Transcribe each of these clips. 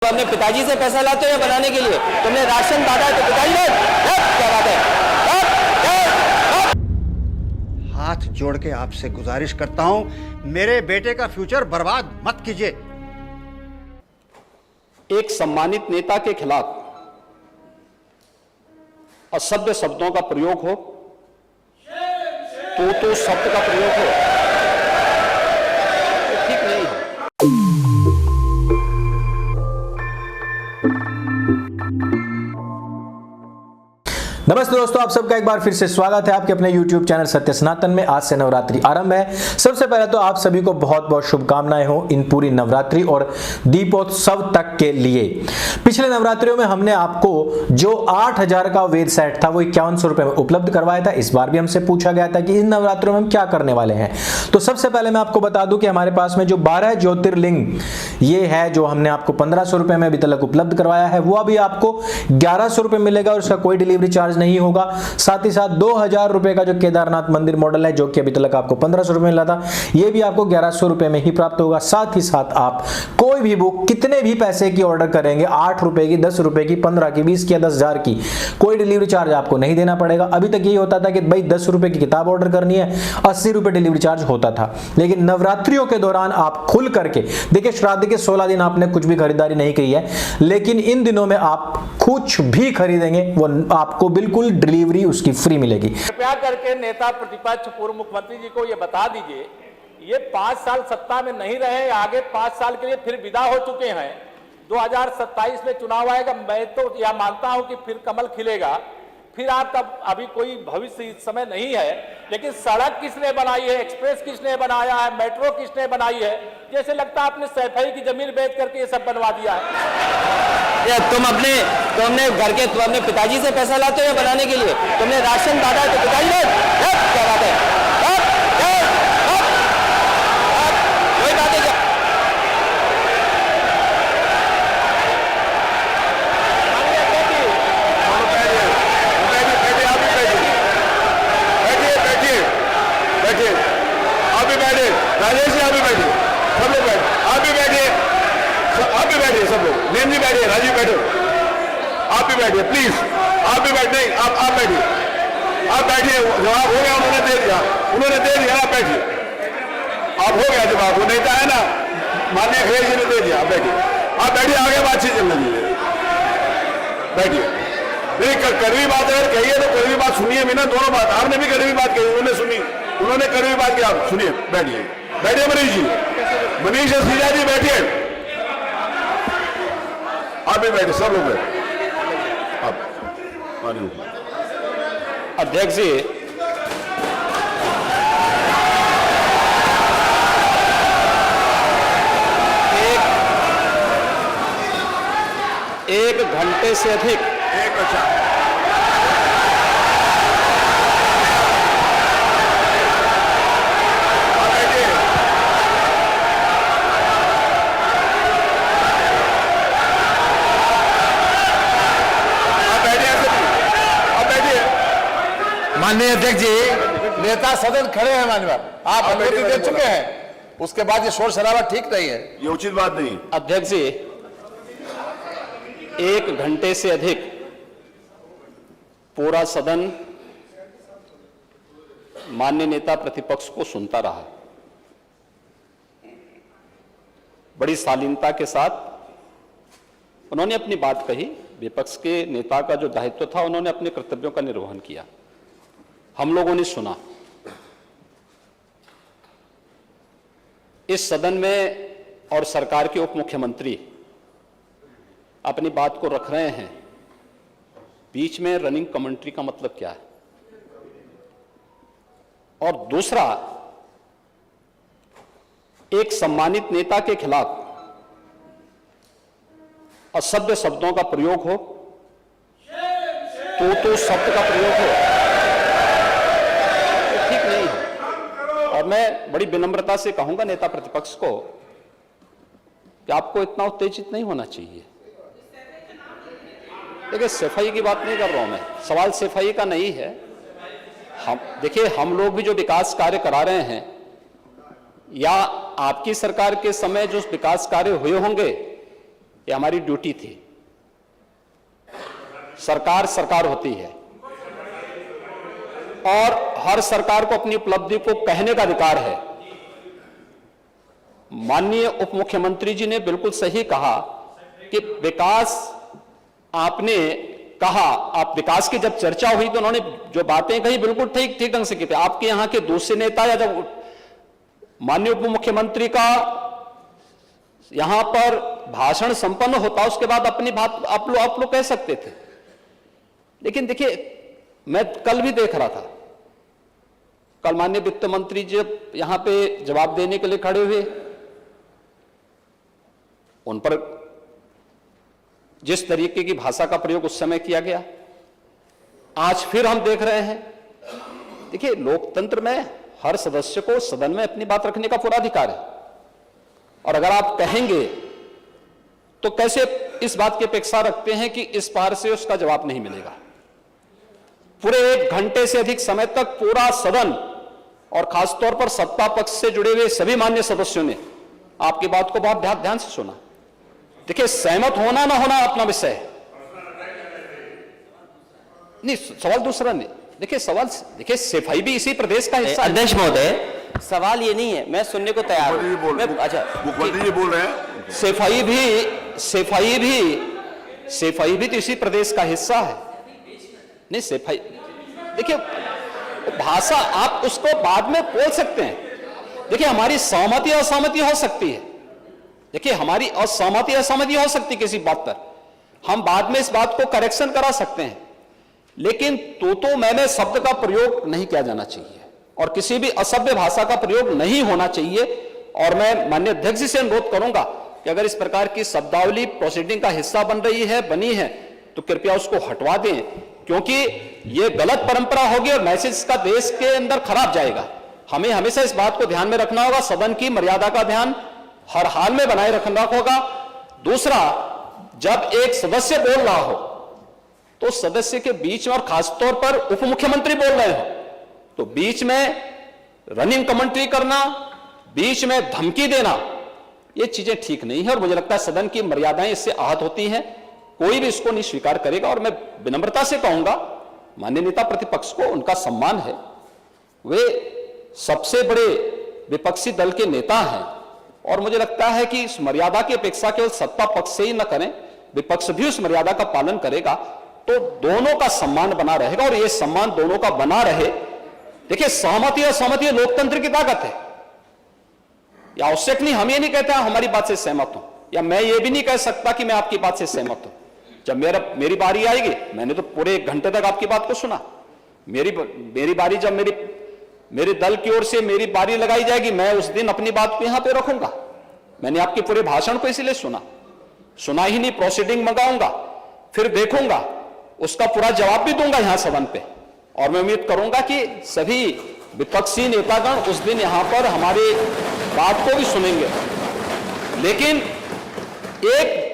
अपने पिताजी से पैसा लाते हो या बनाने के लिए? तुमने राशन बांटा है तो पिताजी ने क्या बात है? हाथ जोड़ के आपसे गुजारिश करता हूं, मेरे बेटे का फ्यूचर बर्बाद मत कीजिए। एक सम्मानित नेता के खिलाफ असभ्य शब्दों का प्रयोग हो तो शब्द का प्रयोग हो तो ठीक नहीं है। नमस्ते दोस्तों, आप सबका एक बार फिर से स्वागत है आपके अपने YouTube चैनल सत्य सनातन में। आज से नवरात्रि आरंभ है। सबसे पहले तो आप सभी को बहुत बहुत शुभकामनाएं हो इन पूरी नवरात्रि और दीपोत्सव तक के लिए। पिछले नवरात्रियों में हमने आपको जो 8000 का वेद सेट था वो 5100 रुपए में उपलब्ध करवाया था। इस बार भी हमसे पूछा गया था कि इन नवरात्रियों में हम क्या करने वाले हैं। तो सबसे पहले मैं आपको बता दूं कि हमारे पास में जो 12 ज्योतिर्लिंग ये है, जो हमने आपको 1500 रुपए में अभी तक उपलब्ध करवाया है, वो अभी आपको 1100 रुपए मिलेगा और उसका कोई डिलीवरी चार्ज नहीं होगा। साथ ही साथ 2000 रुपए का जो केदारनाथ मंदिर मॉडल है, जो कि अभी तक आपको 1500 रुपए मिला था, ये भी आपको 1100 रुपए में ही प्राप्त होगा। साथ ही साथ आप कोई भी बुक कितने भी पैसे की ऑर्डर करेंगे, 8 रुपए की, 10 रुपए की, 15 की, 20 की या 10,000 की, कोई डिलीवरी चार्ज आपको नहीं देना पड़ेगा। अभी तक यही होता था कि भाई 10 रुपए की किताब ऑर्डर करनी है, 80 रुपए डिलीवरी चार्ज होता था। लेकिन नवरात्रियों के दौरान आप खुल करके देखिए, श्राद्ध के 16 दिन आपने कुछ भी खरीदारी नहीं की है, लेकिन इन दिनों में आप कुछ भी खरीदेंगे वो आपको बिल्कुल डिलीवरी उसकी फ्री मिलेगी। कृपया करके नेता प्रतिपक्ष पूर्व मुख्यमंत्री जी को ये बता दीजिए, ये 5 साल सत्ता में नहीं रहे, आगे 5 साल के लिए फिर विदा हो चुके हैं। 2027 में चुनाव आएगा, मैं तो यह मानता हूं कि फिर कमल खिलेगा, फिर आपका अभी कोई भविष्य इस समय नहीं है। लेकिन सड़क किसने बनाई है, एक्सप्रेस किसने बनाया है, मेट्रो किसने बनाई है? जैसे लगता है आपने सैफई की जमीन बेच करके ये सब बनवा दिया है। तुमने अपने पिताजी से पैसा लाते हो या बनाने के लिए? तुमने राशन बांटा है तो पिताजी ने क्या बात है? कोई बात है? राजेश जी आप भी बैठिए, सब लोग बैठे, आप भी बैठिए, आप भी बैठिए, सब लोग, नेम जी बैठिए, राजीव बैठो, आप भी बैठिए प्लीज, आप भी बैठे, आप बैठिए, आप बैठिए। जवाब हो गया, उन्होंने दे दिया, आप बैठिए, आप हो गया जवाब, वो नेता है ना माननीय खैर जी ने दे दिया, आप बैठिए, आगे बातचीत चल रही है, बैठिए। नहीं कड़वी बात अगर कही है तो कड़वी बात सुनिए भी ना, दोनों बात, आपने भी कड़वी बात कही, उन्होंने सुनी, उन्होंने कड़वी बात की, आप सुनिए, बैठिए, बैठिए मनीष जी, मनीष सीजा जी बैठिए, आप भी बैठे, सब लोग बैठे। अध्यक्ष जी, एक घंटे से अधिक माननीय अध्यक्ष जी, नेता सदन खड़े हैं, माननीय आप अनुमति दे चुके हैं, उसके बाद ये शोर शराबा ठीक नहीं है, ये उचित बात नहीं। अध्यक्ष जी, 1 घंटे से अधिक पूरा सदन माननीय नेता प्रतिपक्ष को सुनता रहा। बड़ी शालीनता के साथ उन्होंने अपनी बात कही। विपक्ष के नेता का जो दायित्व था, उन्होंने अपने कर्तव्यों का निर्वहन किया, हम लोगों ने सुना। इस सदन में और सरकार के उप मुख्यमंत्री अपनी बात को रख रहे हैं, बीच में रनिंग कमेंट्री का मतलब क्या है? और दूसरा, एक सम्मानित नेता के खिलाफ असभ्य शब्दों का प्रयोग हो तो शब्द का प्रयोग हो तो ठीक नहीं है। और मैं बड़ी विनम्रता से कहूंगा नेता प्रतिपक्ष को कि आपको इतना उत्तेजित नहीं होना चाहिए। देखिए, सफाई की बात नहीं कर रहा हूं मैं, सवाल सफाई का नहीं है। देखिए, हम लोग भी जो विकास कार्य करा रहे हैं, या आपकी सरकार के समय जो विकास कार्य हुए होंगे, ये हमारी ड्यूटी थी। सरकार सरकार होती है और हर सरकार को अपनी उपलब्धि को कहने का अधिकार है। माननीय उप मुख्यमंत्री जी ने बिल्कुल सही कहा कि विकास, आपने कहा, आप विकास की जब चर्चा हुई तो उन्होंने जो बातें कही बिल्कुल ठीक ढंग से की थी। आपके यहां के दूसरे नेता या जब माननीय उप मुख्यमंत्री का यहां पर भाषण संपन्न होता उसके बाद अपनी बात आप लोग कह सकते थे। लेकिन देखिए, मैं कल भी देख रहा था, कल माननीय वित्त मंत्री जब यहां पे जवाब देने के लिए खड़े हुए, उन पर जिस तरीके की भाषा का प्रयोग उस समय किया गया, आज फिर हम देख रहे हैं। देखिए, लोकतंत्र में हर सदस्य को सदन में अपनी बात रखने का पूरा अधिकार है, और अगर आप कहेंगे तो कैसे इस बात की अपेक्षा रखते हैं कि इस पार से उसका जवाब नहीं मिलेगा। पूरे 1 घंटे से अधिक समय तक पूरा सदन और खासतौर पर सत्ता पक्ष से जुड़े हुए सभी मान्य सदस्यों ने आपकी बात को बहुत ध्यान से सुना। देखिए, सहमत होना ना होना अपना विषय है, नहीं सवाल दूसरा नहीं। देखिए सवाल, देखिए सफाई भी इसी प्रदेश का हिस्सा है। अध्यक्ष महोदय, सवाल ये नहीं है, मैं सुनने को तैयार हूं। अच्छा, मुख्यमंत्री जी बोल रहे हैं, सफाई भी तो इसी प्रदेश का हिस्सा है। नहीं सफाई, देखिए भाषा आप उसको बाद में बोल सकते हैं। देखिए, हमारी सहमति असहमति हो सकती है, देखिए हमारी असहमति असहमति हो सकती है किसी बात पर, हम बाद में इस बात को करेक्शन करा सकते हैं, लेकिन तो मैं शब्द का प्रयोग नहीं किया जाना चाहिए और किसी भी असभ्य भाषा का प्रयोग नहीं होना चाहिए। और मैं माननीय अध्यक्ष जी से अनुरोध करूंगा कि अगर इस प्रकार की शब्दावली प्रोसीडिंग का हिस्सा बनी है तो कृपया उसको हटवा दें, क्योंकि यह गलत परंपरा होगी और मैसेज का देश के अंदर खराब जाएगा। हमें हमेशा इस बात को ध्यान में रखना होगा, सदन की मर्यादा का ध्यान हर हाल में बनाए रखना होगा। दूसरा, जब एक सदस्य बोल रहा हो तो सदस्य के बीच में, और खासतौर पर उप मुख्यमंत्री बोल रहे हो, तो बीच में रनिंग कमेंट्री करना, बीच में धमकी देना, ये चीजें ठीक नहीं है और मुझे लगता है सदन की मर्यादाएं इससे आहत होती हैं। कोई भी इसको नहीं स्वीकार करेगा और मैं विनम्रता से कहूंगा माननीय नेता प्रतिपक्ष को, उनका सम्मान है, वे सबसे बड़े विपक्षी दल के नेता हैं और मुझे लगता है कि इस मर्यादा की अपेक्षा केवल सत्ता पक्ष से ही न करें, विपक्ष भी उस मर्यादा का पालन करेगा तो दोनों का सम्मान बना रहेगा और यह सम्मान दोनों का बना रहे। देखिए, सहमति और सहमति लोकतंत्र की ताकत है, या आवश्यक नहीं, हम ये नहीं कहते हमारी बात से सहमत हूं, या मैं ये भी नहीं कह सकता कि मैं आपकी बात से सहमत हूं। जब मेरी बारी आएगी, मैंने तो पूरे 1 घंटे तक आपकी बात को सुना, मेरी बारी जब मेरे दल की ओर से मेरी बारी लगाई जाएगी, मैं उस दिन अपनी बात को यहां पे रखूंगा। मैंने आपके पूरे भाषण को इसलिए सुना ही नहीं, प्रोसीडिंग मंगाऊंगा, फिर देखूंगा, उसका पूरा जवाब भी दूंगा यहां सदन पे, और मैं उम्मीद करूंगा कि सभी विपक्षी नेतागण उस दिन यहां पर हमारी बात को भी सुनेंगे। लेकिन एक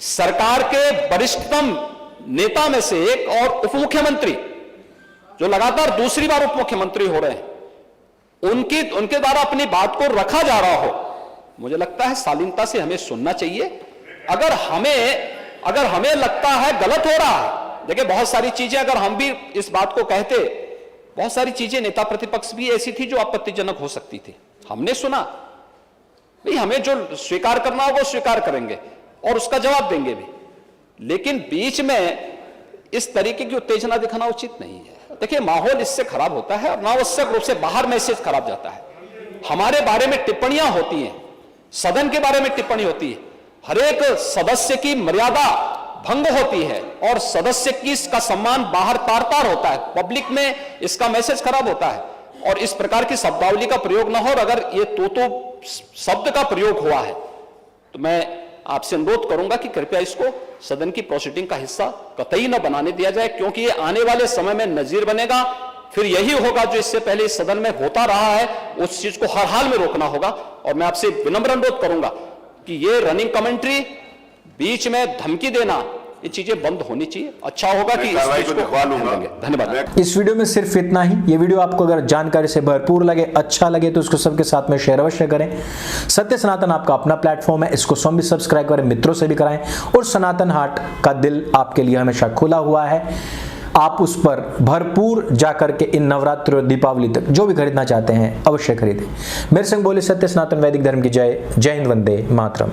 सरकार के वरिष्ठतम नेता में से एक और उप मुख्यमंत्री जो लगातार दूसरी बार उप मुख्यमंत्री हो रहे हैं, उनके द्वारा अपनी बात को रखा जा रहा हो, मुझे लगता है शालीनता से हमें सुनना चाहिए। अगर हमें लगता है गलत हो रहा है, देखिए बहुत सारी चीजें अगर हम भी इस बात को कहते, बहुत सारी चीजें नेता प्रतिपक्ष भी ऐसी थी जो आपत्तिजनक हो सकती थी, हमने सुना, भाई हमें जो स्वीकार करना हो वो स्वीकार करेंगे और उसका जवाब देंगे भी, लेकिन बीच में इस तरीके की उत्तेजना दिखाना उचित नहीं है। देखिए, माहौल इससे खराब होता है और अनावश्यक रूप से बाहर मैसेज खराब जाता है। हमारे बारे में टिप्पणियां होती हैं, सदन के बारे में टिप्पणी होती है, हर एक सदस्य की मर्यादा भंग होती है और सदस्य की इसका सम्मान बाहर तार तार होता है, पब्लिक में इसका मैसेज खराब होता है और इस प्रकार की शब्दावली का प्रयोग ना हो। और अगर ये तो शब्द का प्रयोग हुआ है तो मैं आपसे अनुरोध करूंगा कि कृपया इसको सदन की प्रोसीडिंग का हिस्सा कतई न बनाने दिया जाए, क्योंकि ये आने वाले समय में नजीर बनेगा। फिर यही होगा जो इससे पहले इस सदन में होता रहा है, उस चीज को हर हाल में रोकना होगा। और मैं आपसे विनम्र अनुरोध करूंगा कि ये रनिंग कमेंट्री, बीच में धमकी देना, ये चीजें बंद होनी चाहिए। अच्छा होगा कि इस कार्रवाई चीज को दिखवा लूंगा। धन्यवाद। इस वीडियो में सिर्फ इतना ही। ये वीडियो आपको अगर जानकारी से भरपूर लगे, अच्छा लगे तो इसको सबके साथ में शेयर अवश्य करें। सत्य सनातन आपका अपना प्लेटफॉर्म है, इसको स्वयं भी सब्सक्राइब करें, मित्रों से भी कराएं। और सनातन हाट का दिल आपके लिए हमेशा खुला हुआ है। आप उस पर भरपूर जाकर के इन नवरात्रि और दीपावली तक जो भी खरीदना चाहते हैं अवश्य खरीदें। मेरे संग बोले सत्य सनातन वैदिक धर्म की जय। जय हिंद, वंदे मातरम।